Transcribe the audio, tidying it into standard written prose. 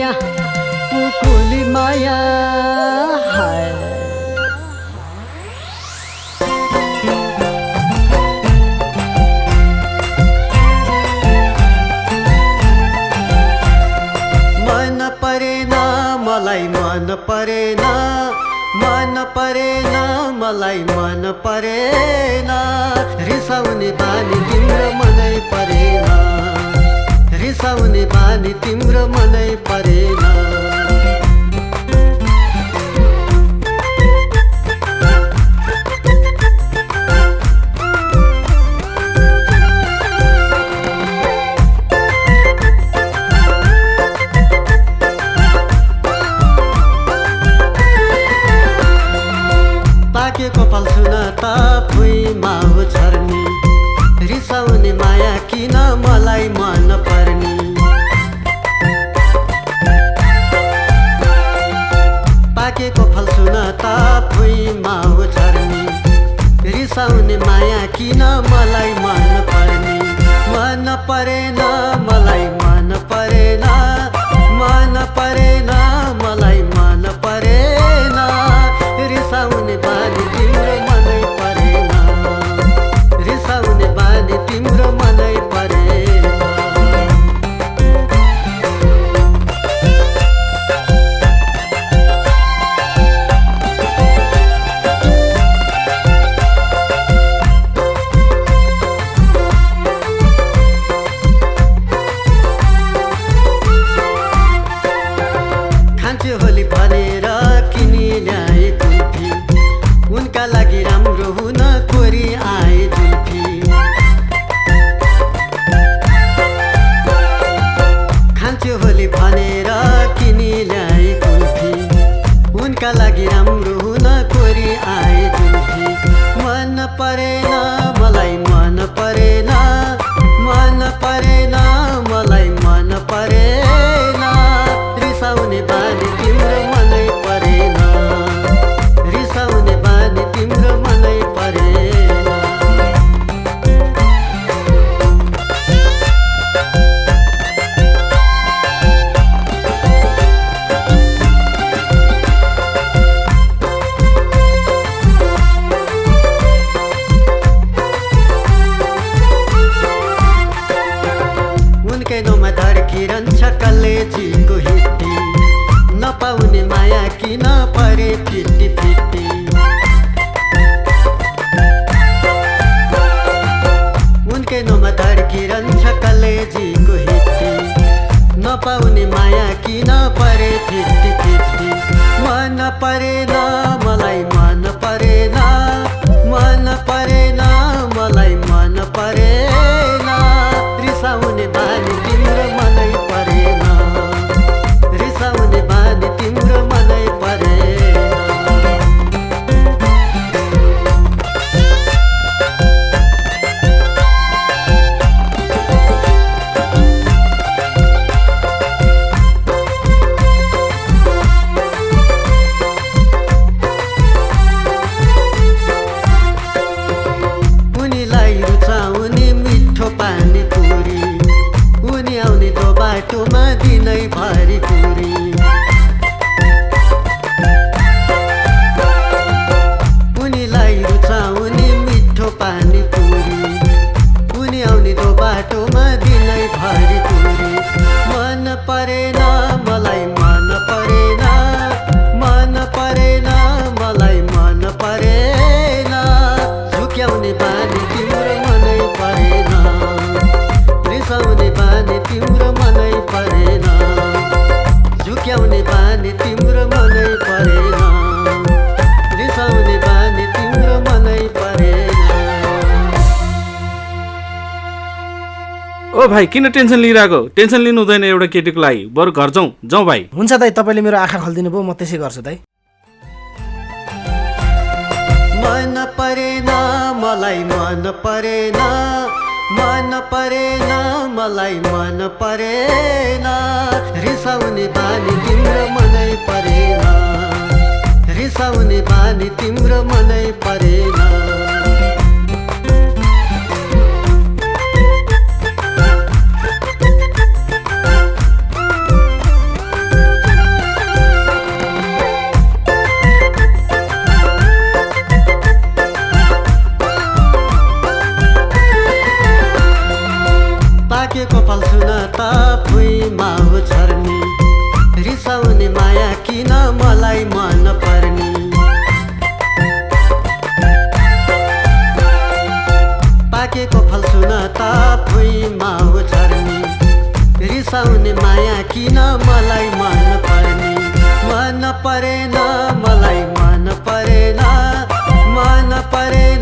माया पुकुली माया हाय मन परेन मलाई मन परेन मन परेन मलाई मन परेन रिसाउने बानी तिम्रो मनै परेन रिसाउने बानी तिम्रो मनै परेन पाकेको फल सुन त भुइँमा हो झर्नी रिसाउने माया किन मलाई मन पर्नी पाकेको फल सुन त भुइँमा हो झर्नी रिसाउने माया किन मलाई मन पर्नी मन परेन मलाई मन परेन मन परेन मलाई मन परेन रिसाउने बानी तिम्रो मनै परेन रिसाउने बानी तिम्रो मनै परेन खान्छु होली भनेर किनी ल्याए कुल्फी उनका लागि राम्रो हुन कोरी आए जुल्फी खान्छु होली भनेर किनी ल्याए कुल्फी उनका लागि राम्रो हुन कोरी आए जुल्फी मन परेन मलाई मन परेन मन परेन मलाई मन परेन रिसाउने बानी तिम्रो मनै परेन रिसाउने बानी तिम्रो मनै परेन उनकै नौमा धड्किरहन्छ कलेजीको हिट्टी नपाउने माया किन परे फिटी फिटी उनकै नौमा धड्किरहन्छ कलेजीको हिट्टी नपाउने माया किन परे फिटी फिटी मन परेन मलाई मन परेन मन परेन मलाई मन परेन रिसाउने बानी तिम्रो मनै परेन रिसाउने बानी तिम्रो मनै परेन उनीलाई रुचाउने मिठो पानी पुरी उनी आउने दो बाटोमा दिनै भरि कुरी उनीलाई रुचाउने मिठो पानी पुरी उनी आउने दो बाटोमा दिनै भरि कुरी मन परेन मलाई मन परेन मन परेन मलाई मन परेन झुक्याउने बानी तिम्रो मनै परेन रिसाउने बानी तिम्रो मनै परेन झुक्याउने बानी तिम्रो मनै परेन रिसाउने बानी तिम्रो मनै परेन ओ भाइ किन टेन्सन लिइरहेको टेन्सन लिनु हुँदैन एउटा केटीको लागि बरु घर जाउँ भाइ हुन्छ दाइ तपाईँले मेरो आँखा खोलिदिनु भयो म त्यसै गर्छु दाइ मन परेन मलाई मन परेन मन परेन मलाई मन परेन रिसाउने बानी तिम्रो मनै परेन रिसाउने बानी तिम्रो मनै परेन पाकेको फल सुन त भुइँमा हो झर्ने रिसाउने माया किन मलाई मन पर्ने मन परेन मलाई मन परेन मन परेन